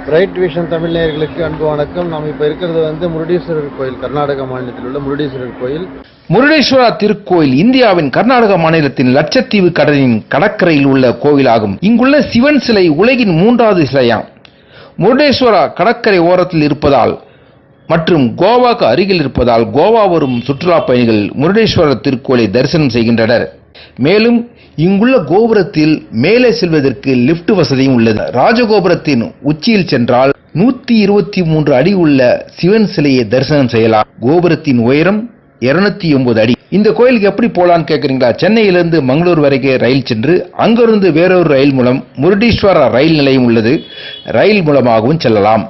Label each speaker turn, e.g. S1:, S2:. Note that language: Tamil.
S1: பிரைட் விஷன் தமிழ் நேயர்களுக்கு அன்பு வணக்கம். நாம் இப்போ இருக்கிறது முருடேஸ்வரர் கோயில், கர்நாடக மாநிலத்தில் உள்ள முருடேஸ்வரர் கோயில்.
S2: முருடேஸ்வரா திருக்கோயில் இந்தியாவின் கர்நாடக மாநிலத்தின் லட்சத்தீவு கடலின் கடற்கரையில் உள்ள கோவிலாகும். இங்குள்ள சிவன் சிலை உலகின் 3வது சிலையாம். முருடேஸ்வரா கடற்கரை ஓரத்தில் இருப்பதால் மற்றும் கோவாக்கு அருகில் இருப்பதால் கோவா வரும் சுற்றுலா பயணிகள் முருடேஸ்வரர் திருக்கோயிலை தரிசனம் செய்கின்றனர். மேலும் இங்குள்ள கோபுரத்தில் மேலே செல்வதற்கு லிப்ட் வசதியும் உள்ளது. ராஜகோபுரத்தின் உச்சியில் சென்றால் 123 அடி உள்ள சிவன் சிலையை தரிசனம் செய்யலாம். கோபுரத்தின் உயரம் 209 அடி. இந்த கோயிலுக்கு எப்படி போலான்னு கேக்குறீங்களா? சென்னையிலிருந்து மங்களூர் வரைக்கும் ரயில் சென்று அங்கிருந்து வேறொரு ரயில் மூலம் முருடேஸ்வரா ரயில் நிலையம் உள்ளது. ரயில் மூலமாகவும் செல்லலாம்.